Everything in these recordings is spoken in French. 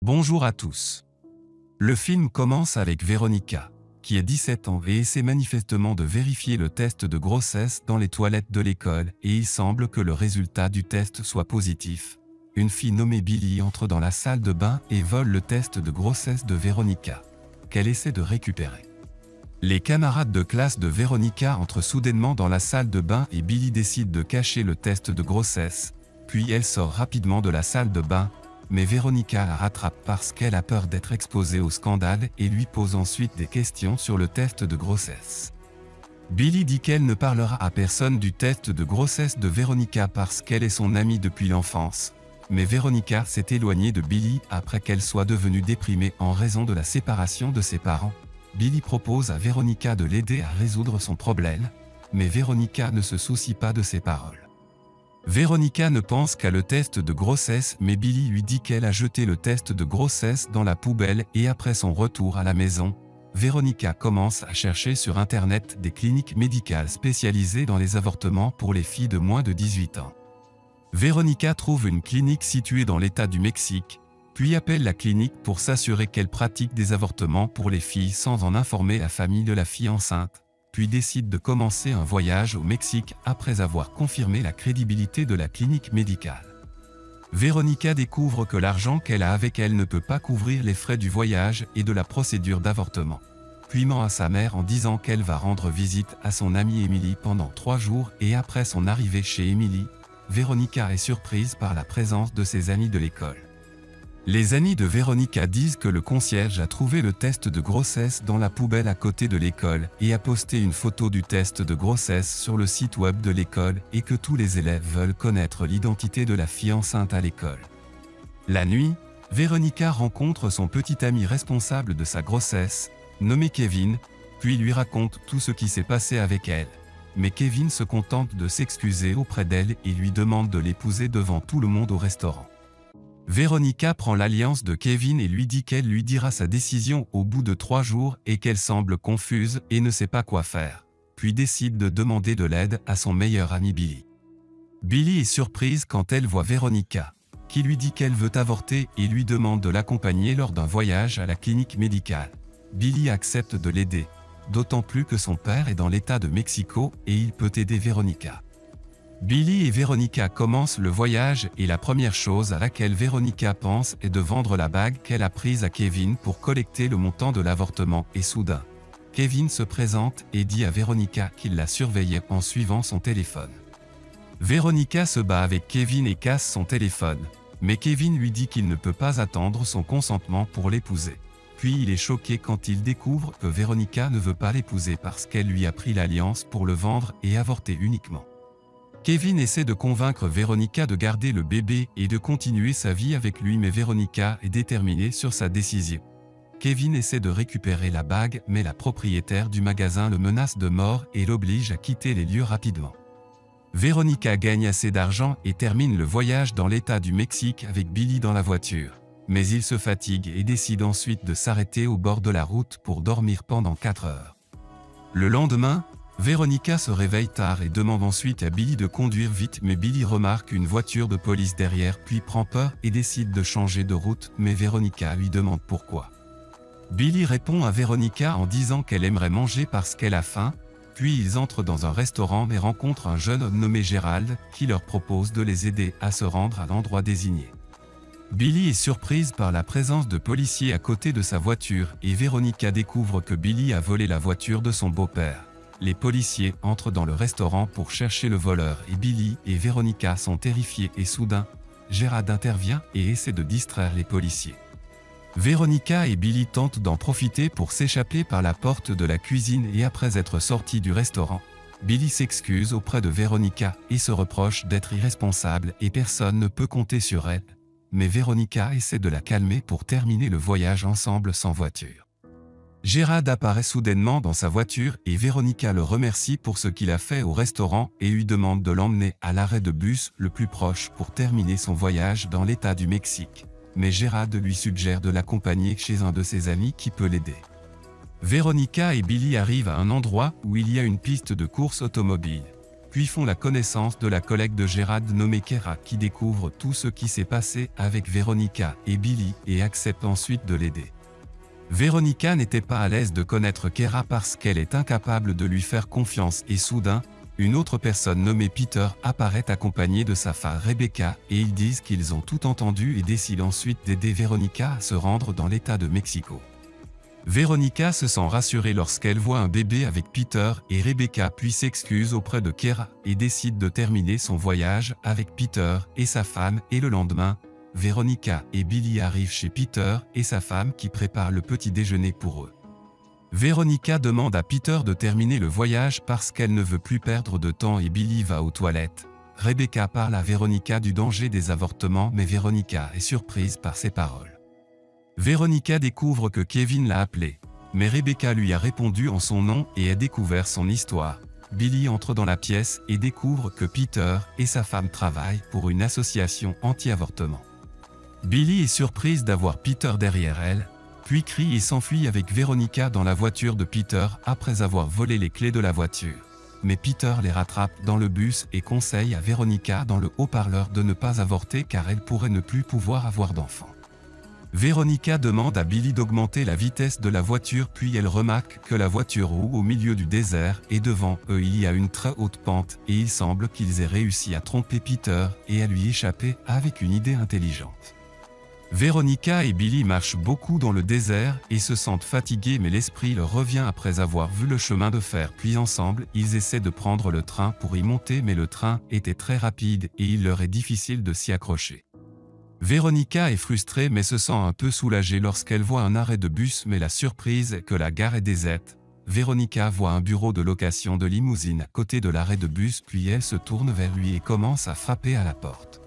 Bonjour à tous. Le film commence avec Véronica, qui a 17 ans et essaie manifestement de vérifier le test de grossesse dans les toilettes de l'école et il semble que le résultat du test soit positif. Une fille nommée Billy entre dans la salle de bain et vole le test de grossesse de Véronica, qu'elle essaie de récupérer. Les camarades de classe de Véronica entrent soudainement dans la salle de bain et Billy décide de cacher le test de grossesse, puis elle sort rapidement de la salle de bain, mais Véronica la rattrape parce qu'elle a peur d'être exposée au scandale et lui pose ensuite des questions sur le test de grossesse. Billy dit qu'elle ne parlera à personne du test de grossesse de Véronica parce qu'elle est son amie depuis l'enfance, mais Véronica s'est éloignée de Billy après qu'elle soit devenue déprimée en raison de la séparation de ses parents. Billy propose à Véronica de l'aider à résoudre son problème, mais Véronica ne se soucie pas de ses paroles. Véronica ne pense qu'à le test de grossesse mais Billy lui dit qu'elle a jeté le test de grossesse dans la poubelle et après son retour à la maison, Véronica commence à chercher sur internet des cliniques médicales spécialisées dans les avortements pour les filles de moins de 18 ans. Véronica trouve une clinique située dans l'État du Mexique, puis appelle la clinique pour s'assurer qu'elle pratique des avortements pour les filles sans en informer la famille de la fille enceinte, puis décide de commencer un voyage au Mexique après avoir confirmé la crédibilité de la clinique médicale. Véronica découvre que l'argent qu'elle a avec elle ne peut pas couvrir les frais du voyage et de la procédure d'avortement. Puis ment à sa mère en disant qu'elle va rendre visite à son amie Emily pendant 3 jours et après son arrivée chez Emily, Véronica est surprise par la présence de ses amis de l'école. Les amis de Véronica disent que le concierge a trouvé le test de grossesse dans la poubelle à côté de l'école et a posté une photo du test de grossesse sur le site web de l'école et que tous les élèves veulent connaître l'identité de la fille enceinte à l'école. La nuit, Véronica rencontre son petit ami responsable de sa grossesse, nommé Kevin, puis lui raconte tout ce qui s'est passé avec elle. Mais Kevin se contente de s'excuser auprès d'elle et lui demande de l'épouser devant tout le monde au restaurant. Véronica prend l'alliance de Kevin et lui dit qu'elle lui dira sa décision au bout de 3 jours et qu'elle semble confuse et ne sait pas quoi faire, puis décide de demander de l'aide à son meilleur ami Billy. Billy est surprise quand elle voit Véronica, qui lui dit qu'elle veut avorter et lui demande de l'accompagner lors d'un voyage à la clinique médicale. Billy accepte de l'aider, d'autant plus que son père est dans l'État de Mexico et il peut aider Véronica. Billy et Véronica commencent le voyage et la première chose à laquelle Véronica pense est de vendre la bague qu'elle a prise à Kevin pour collecter le montant de l'avortement et soudain, Kevin se présente et dit à Véronica qu'il la surveillait en suivant son téléphone. Véronica se bat avec Kevin et casse son téléphone, mais Kevin lui dit qu'il ne peut pas attendre son consentement pour l'épouser. Puis il est choqué quand il découvre que Véronica ne veut pas l'épouser parce qu'elle lui a pris l'alliance pour le vendre et avorter uniquement. Kevin essaie de convaincre Véronica de garder le bébé et de continuer sa vie avec lui mais Véronica est déterminée sur sa décision. Kevin essaie de récupérer la bague mais la propriétaire du magasin le menace de mort et l'oblige à quitter les lieux rapidement. Véronica gagne assez d'argent et termine le voyage dans l'État du Mexique avec Billy dans la voiture. Mais il se fatigue et décide ensuite de s'arrêter au bord de la route pour dormir pendant 4 heures. Le lendemain, Véronica se réveille tard et demande ensuite à Billy de conduire vite mais Billy remarque une voiture de police derrière puis prend peur et décide de changer de route mais Véronica lui demande pourquoi. Billy répond à Véronica en disant qu'elle aimerait manger parce qu'elle a faim, puis ils entrent dans un restaurant et rencontrent un jeune homme nommé Gérald qui leur propose de les aider à se rendre à l'endroit désigné. Billy est surprise par la présence de policiers à côté de sa voiture et Véronica découvre que Billy a volé la voiture de son beau-père. Les policiers entrent dans le restaurant pour chercher le voleur et Billy et Véronica sont terrifiés et soudain, Gérald intervient et essaie de distraire les policiers. Véronica et Billy tentent d'en profiter pour s'échapper par la porte de la cuisine et après être sortis du restaurant, Billy s'excuse auprès de Véronica et se reproche d'être irresponsable et personne ne peut compter sur elle. Mais Véronica essaie de la calmer pour terminer le voyage ensemble sans voiture. Gérald apparaît soudainement dans sa voiture et Véronica le remercie pour ce qu'il a fait au restaurant et lui demande de l'emmener à l'arrêt de bus le plus proche pour terminer son voyage dans l'État du Mexique. Mais Gérald lui suggère de l'accompagner chez un de ses amis qui peut l'aider. Véronica et Billy arrivent à un endroit où il y a une piste de course automobile. puis font la connaissance de la collègue de Gérald nommée Kera qui découvre tout ce qui s'est passé avec Veronica et Billy et accepte ensuite de l'aider. Veronica n'était pas à l'aise de connaître Kera parce qu'elle est incapable de lui faire confiance et soudain, une autre personne nommée Peter apparaît accompagnée de sa femme Rebecca et ils disent qu'ils ont tout entendu et décident ensuite d'aider Veronica à se rendre dans l'État de Mexico. Veronica se sent rassurée lorsqu'elle voit un bébé avec Peter et Rebecca puis s'excuse auprès de Kera et décide de terminer son voyage avec Peter et sa femme et le lendemain, Veronica et Billy arrivent chez Peter et sa femme qui prépare le petit déjeuner pour eux. Veronica demande à Peter de terminer le voyage parce qu'elle ne veut plus perdre de temps et Billy va aux toilettes. Rebecca parle à Veronica du danger des avortements mais Veronica est surprise par ses paroles. Veronica découvre que Kevin l'a appelé, mais Rebecca lui a répondu en son nom et a découvert son histoire. Billy entre dans la pièce et découvre que Peter et sa femme travaillent pour une association anti-avortement. Billy est surprise d'avoir Peter derrière elle, puis crie et s'enfuit avec Veronica dans la voiture de Peter après avoir volé les clés de la voiture. Mais Peter les rattrape dans le bus et conseille à Veronica dans le haut-parleur de ne pas avorter car elle pourrait ne plus pouvoir avoir d'enfant. Veronica demande à Billy d'augmenter la vitesse de la voiture puis elle remarque que la voiture roule au milieu du désert et devant eux il y a une très haute pente et il semble qu'ils aient réussi à tromper Peter et à lui échapper avec une idée intelligente. Veronica et Billy marchent beaucoup dans le désert et se sentent fatigués mais l'esprit leur revient après avoir vu le chemin de fer puis ensemble ils essaient de prendre le train pour y monter mais le train était très rapide et il leur est difficile de s'y accrocher. Veronica est frustrée mais se sent un peu soulagée lorsqu'elle voit un arrêt de bus mais la surprise est que la gare est déserte. Veronica voit un bureau de location de limousine à côté de l'arrêt de bus puis elle se tourne vers lui et commence à frapper à la porte.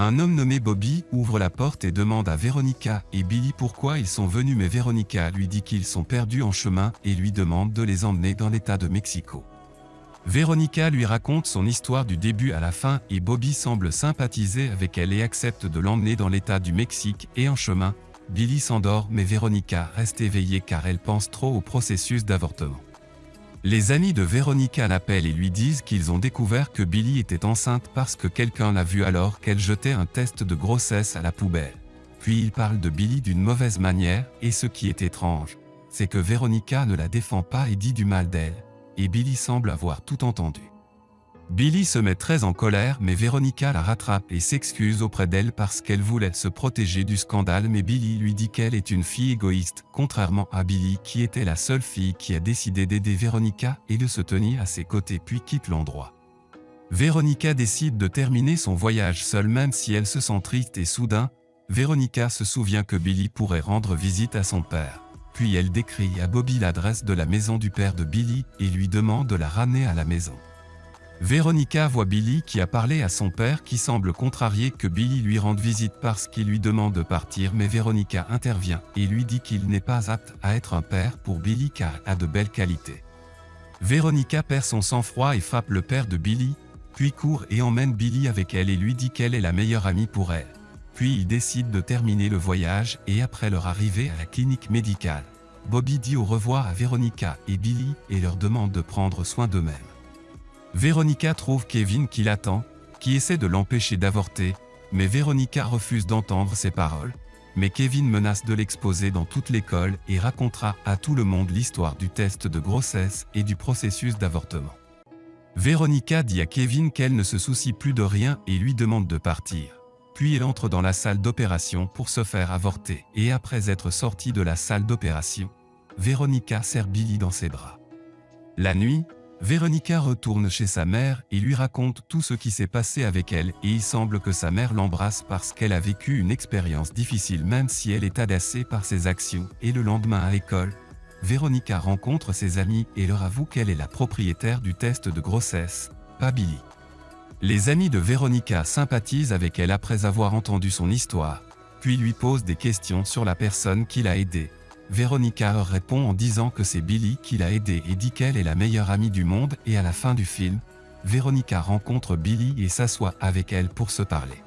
Un homme nommé Bobby ouvre la porte et demande à Veronica et Billy pourquoi ils sont venus mais Veronica lui dit qu'ils sont perdus en chemin et lui demande de les emmener dans l'État de Mexico. Veronica lui raconte son histoire du début à la fin et Bobby semble sympathiser avec elle et accepte de l'emmener dans l'État du Mexique et en chemin, Billy s'endort mais Veronica reste éveillée car elle pense trop au processus d'avortement. Les amis de Veronica l'appellent et lui disent qu'ils ont découvert que Billy était enceinte parce que quelqu'un l'a vue alors qu'elle jetait un test de grossesse à la poubelle. Puis ils parlent de Billy d'une mauvaise manière et ce qui est étrange, c'est que Veronica ne la défend pas et dit du mal d'elle. Et Billy semble avoir tout entendu. Billy se met très en colère mais Veronica la rattrape et s'excuse auprès d'elle parce qu'elle voulait se protéger du scandale mais Billy lui dit qu'elle est une fille égoïste, contrairement à Billy qui était la seule fille qui a décidé d'aider Veronica et de se tenir à ses côtés puis quitte l'endroit. Veronica décide de terminer son voyage seule même si elle se sent triste et soudain, Veronica se souvient que Billy pourrait rendre visite à son père. Puis elle décrit à Bobby l'adresse de la maison du père de Billy et lui demande de la ramener à la maison. Veronica voit Billy qui a parlé à son père qui semble contrarié que Billy lui rende visite parce qu'il lui demande de partir mais Veronica intervient et lui dit qu'il n'est pas apte à être un père pour Billy car il a de belles qualités. Veronica perd son sang-froid et frappe le père de Billy, puis court et emmène Billy avec elle et lui dit qu'elle est la meilleure amie pour elle. Puis ils décident de terminer le voyage et après leur arrivée à la clinique médicale, Bobby dit au revoir à Veronica et Billy et leur demande de prendre soin d'eux-mêmes. Veronica trouve Kevin qui l'attend, qui essaie de l'empêcher d'avorter, mais Veronica refuse d'entendre ses paroles, mais Kevin menace de l'exposer dans toute l'école et racontera à tout le monde l'histoire du test de grossesse et du processus d'avortement. Veronica dit à Kevin qu'elle ne se soucie plus de rien et lui demande de partir. Puis elle entre dans la salle d'opération pour se faire avorter et après être sortie de la salle d'opération, Veronica serre Billy dans ses bras. La nuit, Veronica retourne chez sa mère et lui raconte tout ce qui s'est passé avec elle et il semble que sa mère l'embrasse parce qu'elle a vécu une expérience difficile même si elle est agacée par ses actions et le lendemain à l'école, Veronica rencontre ses amis et leur avoue qu'elle est la propriétaire du test de grossesse, pas Billy. Les amis de Veronica sympathisent avec elle après avoir entendu son histoire, puis lui posent des questions sur la personne qui l'a aidée. Veronica leur répond en disant que c'est Billy qui l'a aidée et dit qu'elle est la meilleure amie du monde et à la fin du film, Veronica rencontre Billy et s'assoit avec elle pour se parler.